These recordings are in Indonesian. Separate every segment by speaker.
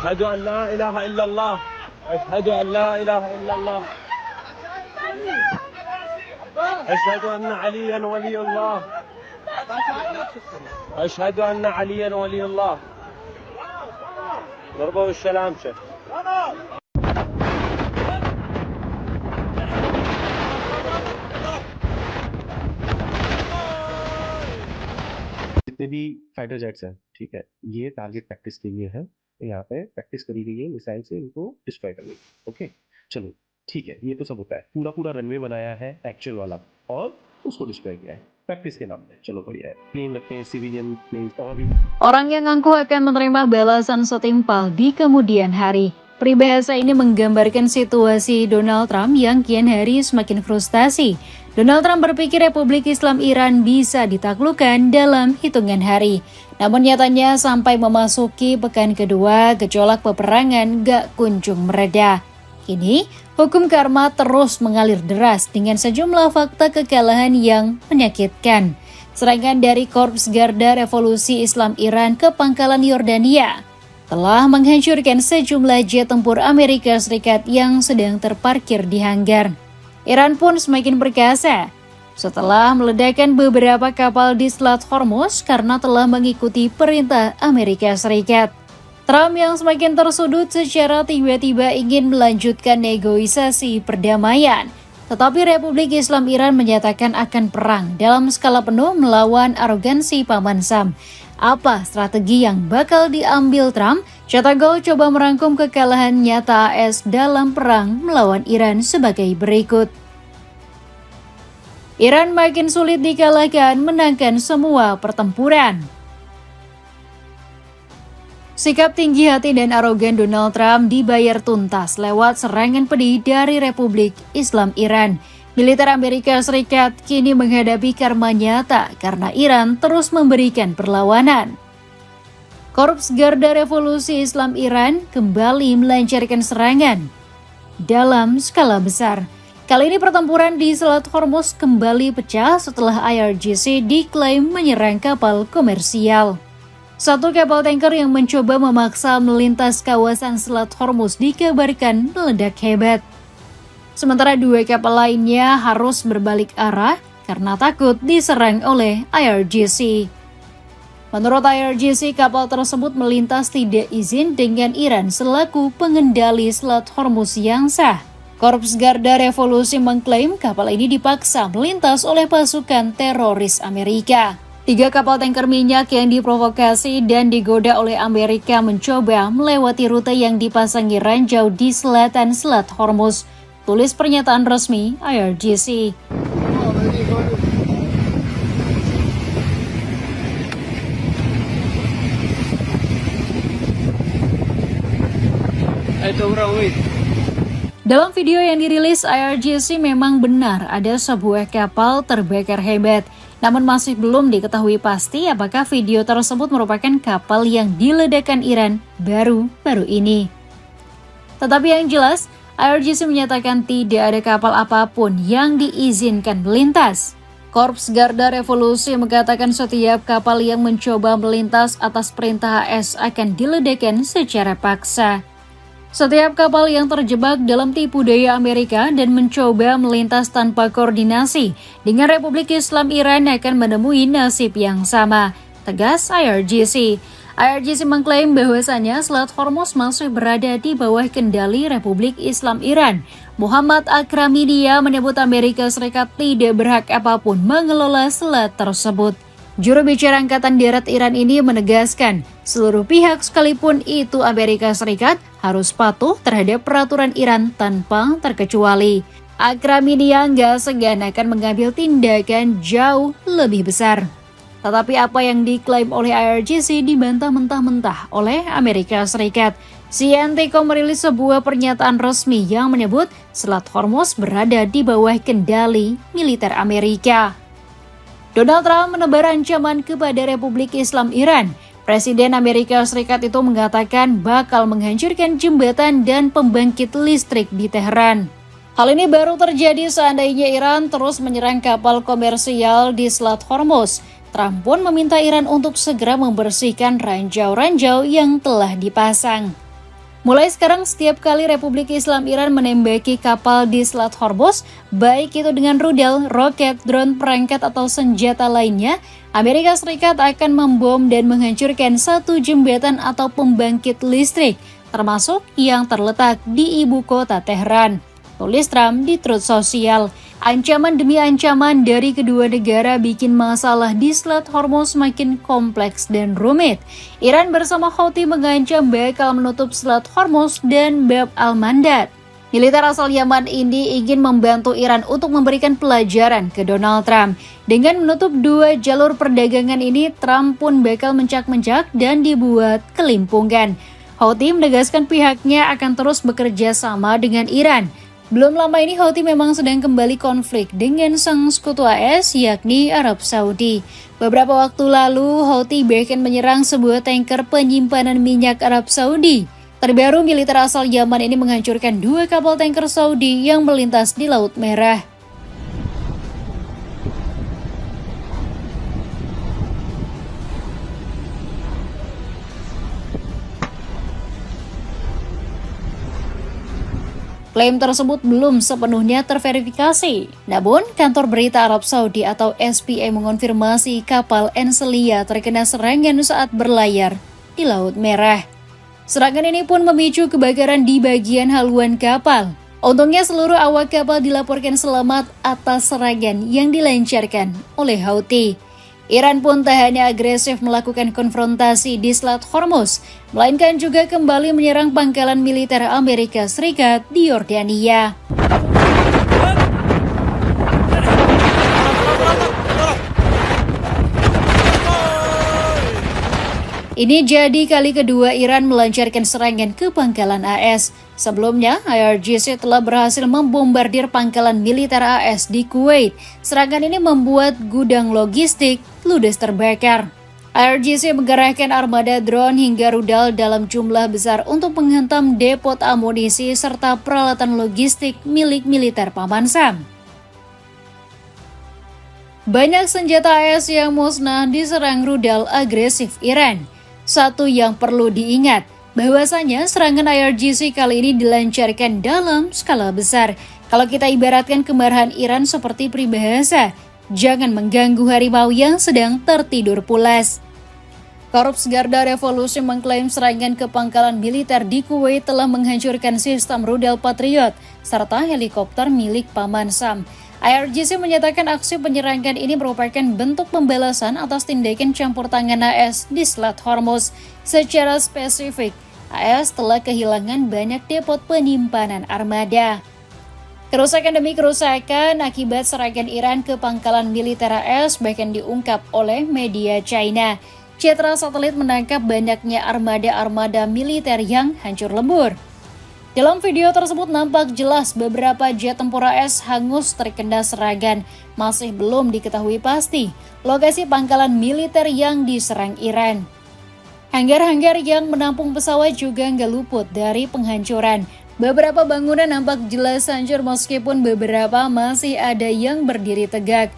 Speaker 1: أشهد أن لا إله إلا الله أشهد أن لا إله إلا الله أشهد أن عليا ولي الله أشهد أن عليا ولي الله ضربه والسلام شيخ.
Speaker 2: जितने भी fighter jets हैं, ठीक है, ये टारगेट प्रैक्टिस के लिए है। यहाँ पे प्रैक्टिस करी गई है मिसाइल से इनको डिस्ट्रॉय करने की। ओके, चलो ठीक है, ये तो सब होता है। पूरा पूरा रनवे बनाया है एक्चुअल वाला और उसको डिस्ट्रॉय किया है प्रैक्टिस के नाम पे। चलो बढ़िया है। प्लेन रखते हैं, सिविलियन प्लेन और भी।
Speaker 3: Orang yang ngaku akan menerima balasan setimpal di kemudian hari. Peribahasa ini menggambarkan situasi Donald Trump yang kian hari semakin frustasi. Donald Trump berpikir Republik Islam Iran bisa ditaklukkan dalam hitungan hari. Namun nyatanya sampai memasuki pekan kedua, gejolak peperangan gak kunjung mereda. Kini, hukum karma terus mengalir deras dengan sejumlah fakta kekalahan yang menyakitkan. Serangan dari Korps Garda Revolusi Islam Iran ke Pangkalan Yordania telah menghancurkan sejumlah jet tempur Amerika Serikat yang sedang terparkir di hanggar. Iran pun semakin perkasa setelah meledakkan beberapa kapal di Selat Hormuz karena telah mengikuti perintah Amerika Serikat. Trump yang semakin tersudut secara tiba-tiba ingin melanjutkan negosiasi perdamaian. Tetapi Republik Islam Iran menyatakan akan perang dalam skala penuh melawan arogansi Paman Sam. Apa strategi yang bakal diambil Trump? Chatagol coba merangkum kekalahan nyata AS dalam perang melawan Iran sebagai berikut. Iran makin sulit dikalahkan, menangkan semua pertempuran. Sikap tinggi hati dan arogan Donald Trump dibayar tuntas lewat serangan pedih dari Republik Islam Iran. Militer Amerika Serikat kini menghadapi karma nyata karena Iran terus memberikan perlawanan. Korps Garda Revolusi Islam Iran kembali melancarkan serangan dalam skala besar. Kali ini pertempuran di Selat Hormuz kembali pecah setelah IRGC diklaim menyerang kapal komersial. Satu kapal tanker yang mencoba memaksa melintas kawasan Selat Hormuz dikabarkan meledak hebat. Sementara dua kapal lainnya harus berbalik arah karena takut diserang oleh IRGC. Menurut IRGC, kapal tersebut melintas tidak izin dengan Iran selaku pengendali Selat Hormuz yang sah. Korps Garda Revolusi mengklaim kapal ini dipaksa melintas oleh pasukan teroris Amerika. 3 kapal tanker minyak yang diprovokasi dan digoda oleh Amerika mencoba melewati rute yang dipasangi ranjau di selatan Selat Hormuz. Tulis pernyataan resmi IRGC. Dalam video yang dirilis IRGC memang benar ada sebuah kapal terbakar hebat. Namun masih belum diketahui pasti apakah video tersebut merupakan kapal yang diledakkan Iran baru-baru ini. Tetapi yang jelas, IRGC menyatakan tidak ada kapal apapun yang diizinkan melintas. Korps Garda Revolusi mengatakan setiap kapal yang mencoba melintas atas perintah AS akan diledakkan secara paksa. Setiap kapal yang terjebak dalam tipu daya Amerika dan mencoba melintas tanpa koordinasi dengan Republik Islam Iran akan menemui nasib yang sama, tegas IRGC. IRGC mengklaim bahwasanya Selat Hormuz masih berada di bawah kendali Republik Islam Iran. Muhammad Akramidia menyebut Amerika Serikat tidak berhak apapun mengelola selat tersebut. Juru bicara Angkatan Darat Iran ini menegaskan, seluruh pihak sekalipun itu Amerika Serikat harus patuh terhadap peraturan Iran tanpa terkecuali. Akramidia nggak segan akan mengambil tindakan jauh lebih besar. Tetapi apa yang diklaim oleh IRGC dibantah mentah-mentah oleh Amerika Serikat. CNTCom merilis sebuah pernyataan resmi yang menyebut Selat Hormuz berada di bawah kendali militer Amerika. Donald Trump menebar ancaman kepada Republik Islam Iran. Presiden Amerika Serikat itu mengatakan bakal menghancurkan jembatan dan pembangkit listrik di Teheran. Hal ini baru terjadi seandainya Iran terus menyerang kapal komersial di Selat Hormuz. Trump pun meminta Iran untuk segera membersihkan ranjau-ranjau yang telah dipasang. Mulai sekarang, setiap kali Republik Islam Iran menembaki kapal di Selat Hormuz, baik itu dengan rudal, roket, drone, perangkat, atau senjata lainnya, Amerika Serikat akan membom dan menghancurkan satu jembatan atau pembangkit listrik, termasuk yang terletak di ibu kota Teheran. Tulis Trump di Truth Social. Ancaman demi ancaman dari kedua negara bikin masalah di Selat Hormuz makin kompleks dan rumit. Iran bersama Houthi mengancam bakal menutup Selat Hormuz dan Bab al-Mandab. Militer asal Yaman ini ingin membantu Iran untuk memberikan pelajaran ke Donald Trump. Dengan menutup dua jalur perdagangan ini, Trump pun bakal mencak-mencak dan dibuat kelimpungan. Houthi menegaskan pihaknya akan terus bekerja sama dengan Iran. Belum lama ini Houthi memang sedang kembali konflik dengan sang sekutu AS yakni Arab Saudi. Beberapa waktu lalu Houthi bahkan menyerang sebuah tanker penyimpanan minyak Arab Saudi. Terbaru militer asal Yaman ini menghancurkan dua kapal tanker Saudi yang melintas di Laut Merah. Klaim tersebut belum sepenuhnya terverifikasi. Namun, kantor berita Arab Saudi atau SPA mengonfirmasi kapal Enselia terkena serangan saat berlayar di Laut Merah. Serangan ini pun memicu kebakaran di bagian haluan kapal. Untungnya seluruh awak kapal dilaporkan selamat atas serangan yang dilancarkan oleh Houthi. Iran pun tak hanya agresif melakukan konfrontasi di Selat Hormuz, melainkan juga kembali menyerang pangkalan militer Amerika Serikat di Yordania. Ini jadi kali kedua Iran melancarkan serangan ke pangkalan AS. Sebelumnya, IRGC telah berhasil membombardir pangkalan militer AS di Kuwait. Serangan ini membuat gudang logistik ludes terbakar. IRGC menggerahkan armada drone hingga rudal dalam jumlah besar untuk menghantam depot amunisi serta peralatan logistik milik militer Paman Sam. Banyak senjata AS yang musnah diserang rudal agresif Iran. Satu yang perlu diingat, bahwasanya serangan IRGC kali ini dilancarkan dalam skala besar. Kalau kita ibaratkan kemarahan Iran seperti peribahasa, jangan mengganggu harimau yang sedang tertidur pulas. Korps Garda Revolusi mengklaim serangan ke pangkalan militer di Kuwait telah menghancurkan sistem rudal Patriot serta helikopter milik Paman Sam. IRGC menyatakan aksi penyerangan ini merupakan bentuk pembalasan atas tindakan campur tangan AS di Selat Hormuz. Secara spesifik, AS telah kehilangan banyak depot penyimpanan armada. Kerusakan demi kerusakan akibat serangan Iran ke pangkalan militer AS bahkan diungkap oleh media China. Citra satelit menangkap banyaknya armada-armada militer yang hancur lebur. Dalam video tersebut nampak jelas beberapa jet tempur AS hangus terkena serangan. Masih belum diketahui pasti lokasi pangkalan militer yang diserang Iran. Hanggar-hanggar yang menampung pesawat juga nggak luput dari penghancuran. Beberapa bangunan nampak jelas hancur meskipun beberapa masih ada yang berdiri tegak.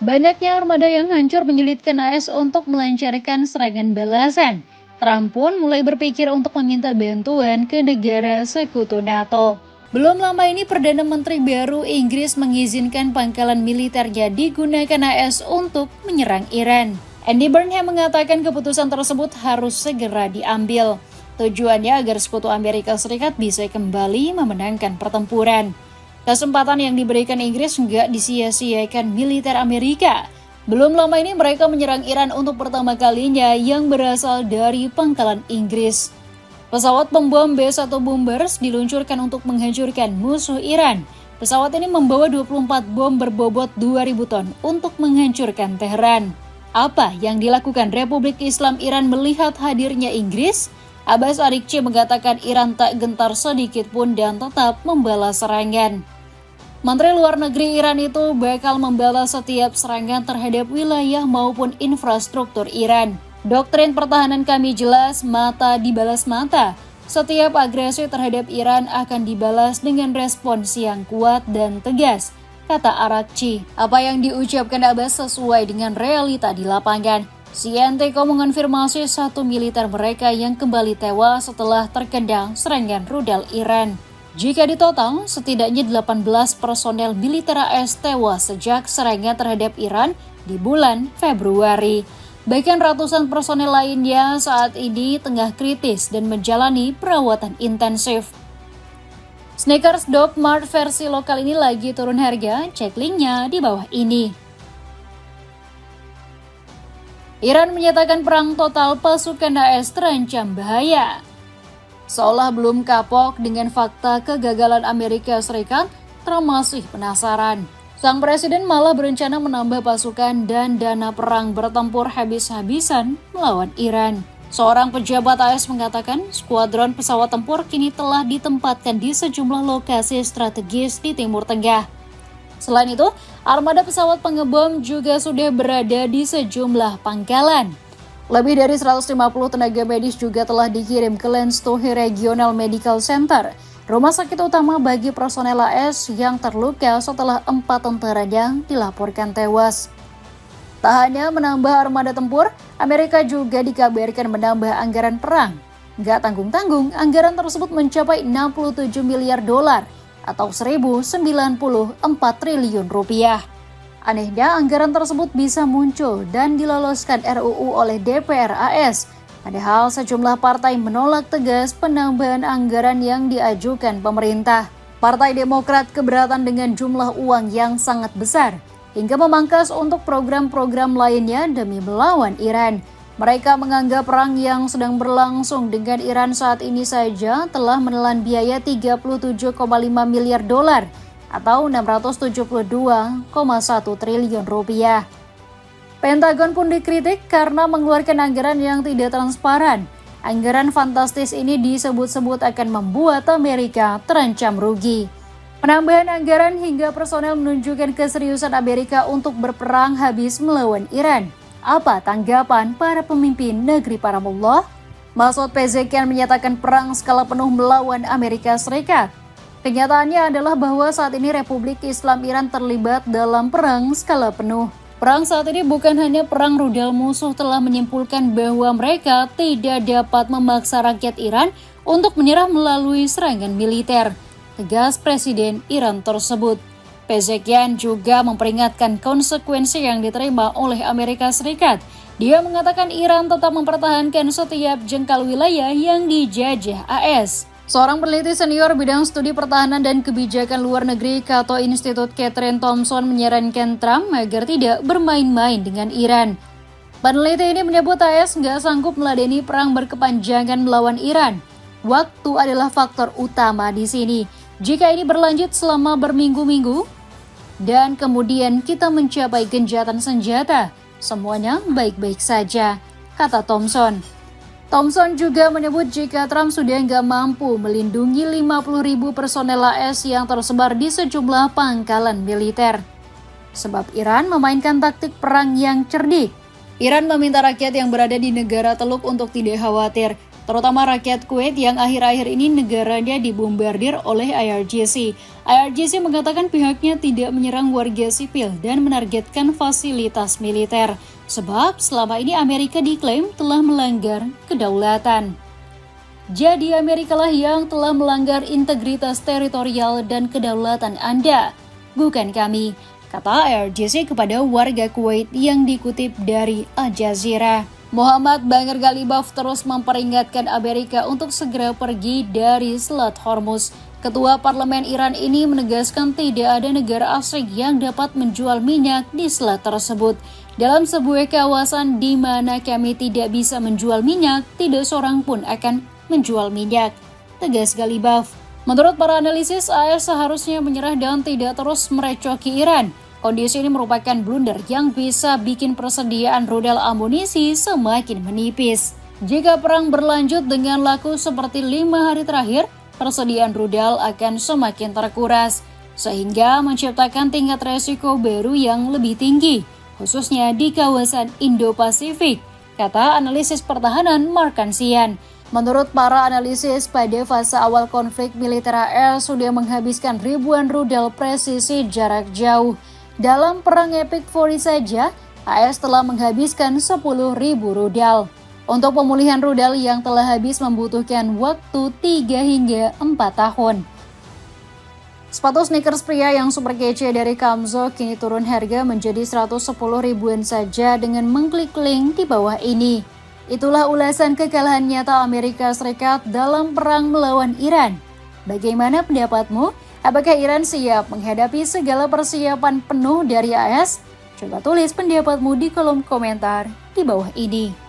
Speaker 3: Banyaknya armada yang hancur menyulitkan AS untuk melancarkan serangan balasan. Trump pun mulai berpikir untuk meminta bantuan ke negara sekutu NATO. Belum lama ini Perdana Menteri baru Inggris mengizinkan pangkalan militernya digunakan AS untuk menyerang Iran. Andy Burnham mengatakan keputusan tersebut harus segera diambil. Tujuannya agar sekutu Amerika Serikat bisa kembali memenangkan pertempuran. Kesempatan yang diberikan Inggris nggak disia-siakan militer Amerika. Belum lama ini mereka menyerang Iran untuk pertama kalinya yang berasal dari pangkalan Inggris. Pesawat pembom B-1 Bombers diluncurkan untuk menghancurkan musuh Iran. Pesawat ini membawa 24 bom berbobot 2.000 ton untuk menghancurkan Teheran. Apa yang dilakukan Republik Islam Iran melihat hadirnya Inggris? Abbas Araghchi mengatakan Iran tak gentar sedikit pun dan tetap membalas serangan. Menteri Luar Negeri Iran itu bakal membalas setiap serangan terhadap wilayah maupun infrastruktur Iran. Doktrin pertahanan kami jelas, mata dibalas mata. Setiap agresi terhadap Iran akan dibalas dengan respons yang kuat dan tegas, kata Araghchi. Apa yang diucapkan Abbas sesuai dengan realita di lapangan. CNTCom mengonfirmasi satu militer mereka yang kembali tewas setelah terkendang serangan rudal Iran. Jika ditotal, setidaknya 18 personel militer AS tewas sejak serangan terhadap Iran di bulan Februari. Bahkan ratusan personel lainnya saat ini tengah kritis dan menjalani perawatan intensif. Sneakers Doc Mart versi lokal ini lagi turun harga, cek linknya di bawah ini. Iran menyatakan perang total pasukan AS terancam bahaya. Seolah belum kapok dengan fakta kegagalan Amerika Serikat, Trump masih penasaran. Sang presiden malah berencana menambah pasukan dan dana perang bertempur habis-habisan melawan Iran. Seorang pejabat AS mengatakan skuadron pesawat tempur kini telah ditempatkan di sejumlah lokasi strategis di Timur Tengah. Selain itu, armada pesawat pengebom juga sudah berada di sejumlah pangkalan. Lebih dari 150 tenaga medis juga telah dikirim ke Lenstohe Regional Medical Center, rumah sakit utama bagi personel AS yang terluka setelah 4 tentaranya dilaporkan tewas. Tak hanya menambah armada tempur, Amerika juga dikabarkan menambah anggaran perang. Gak tanggung-tanggung, anggaran tersebut mencapai 67 miliar dolar atau 1.094 triliun rupiah. Anehnya, anggaran tersebut bisa muncul dan diloloskan RUU oleh DPR AS, padahal sejumlah partai menolak tegas penambahan anggaran yang diajukan pemerintah. Partai Demokrat keberatan dengan jumlah uang yang sangat besar, hingga memangkas untuk program-program lainnya demi melawan Iran. Mereka menganggap perang yang sedang berlangsung dengan Iran saat ini saja telah menelan biaya 37,5 miliar dolar atau 672,1 triliun rupiah. Pentagon pun dikritik karena mengeluarkan anggaran yang tidak transparan. Anggaran fantastis ini disebut-sebut akan membuat Amerika terancam rugi. Penambahan anggaran hingga personel menunjukkan keseriusan Amerika untuk berperang habis melawan Iran. Apa tanggapan para pemimpin negeri para mullah? Masoud Pezeshkian menyatakan perang skala penuh melawan Amerika Serikat. Kenyataannya adalah bahwa saat ini Republik Islam Iran terlibat dalam perang skala penuh. Perang saat ini bukan hanya perang rudal, musuh telah menyimpulkan bahwa mereka tidak dapat memaksa rakyat Iran untuk menyerah melalui serangan militer, tegas Presiden Iran tersebut. Pezeshkian juga memperingatkan konsekuensi yang diterima oleh Amerika Serikat. Dia mengatakan Iran tetap mempertahankan setiap jengkal wilayah yang dijajah AS. Seorang peneliti senior bidang studi pertahanan dan kebijakan luar negeri Cato Institute Catherine Thompson menyarankan Trump agar tidak bermain-main dengan Iran. Peneliti ini menyebut AS nggak sanggup meladeni perang berkepanjangan melawan Iran. Waktu adalah faktor utama di sini. Jika ini berlanjut selama berminggu-minggu dan kemudian kita mencapai gencatan senjata, semuanya baik-baik saja, kata Thompson. Thompson juga menyebut jika Trump sudah nggak mampu melindungi 50.000 personel AS yang tersebar di sejumlah pangkalan militer. Sebab Iran memainkan taktik perang yang cerdik. Iran meminta rakyat yang berada di negara Teluk untuk tidak khawatir, terutama rakyat Kuwait yang akhir-akhir ini negaranya dibombardir oleh IRGC. IRGC mengatakan pihaknya tidak menyerang warga sipil dan menargetkan fasilitas militer. Sebab selama ini Amerika diklaim telah melanggar kedaulatan. Jadi Amerika lah yang telah melanggar integritas teritorial dan kedaulatan Anda, bukan kami, kata IRGC kepada warga Kuwait yang dikutip dari Al Jazeera. Muhammad Bagher Ghalibaf terus memperingatkan Amerika untuk segera pergi dari Selat Hormuz Ketua Parlemen Iran ini menegaskan tidak ada negara asing yang dapat menjual minyak di selat tersebut. Dalam sebuah kawasan di mana kami tidak bisa menjual minyak, tidak seorang pun akan menjual minyak, tegas Galibaf. Menurut para analisis, AS seharusnya menyerah dan tidak terus merecoki Iran. Kondisi ini merupakan blunder yang bisa bikin persediaan rudal amunisi semakin menipis. Jika perang berlanjut dengan laku seperti 5 hari terakhir, persediaan rudal akan semakin terkuras, sehingga menciptakan tingkat resiko baru yang lebih tinggi, khususnya di kawasan Indo-Pasifik, kata analisis pertahanan Mark Kansian. Menurut para analisis, pada fase awal konflik militer AS sudah menghabiskan ribuan rudal presisi jarak jauh. Dalam perang Epic Fury saja, AS telah menghabiskan 10.000 rudal. Untuk pemulihan rudal yang telah habis membutuhkan waktu 3 hingga 4 tahun. Sepatu sneakers pria yang super kece dari Kamzo kini turun harga menjadi 110 ribuan saja dengan mengklik link di bawah ini. Itulah ulasan kekalahan nyata Amerika Serikat dalam perang melawan Iran. Bagaimana pendapatmu? Apakah Iran siap menghadapi segala persiapan penuh dari AS? Coba tulis pendapatmu di kolom komentar di bawah ini.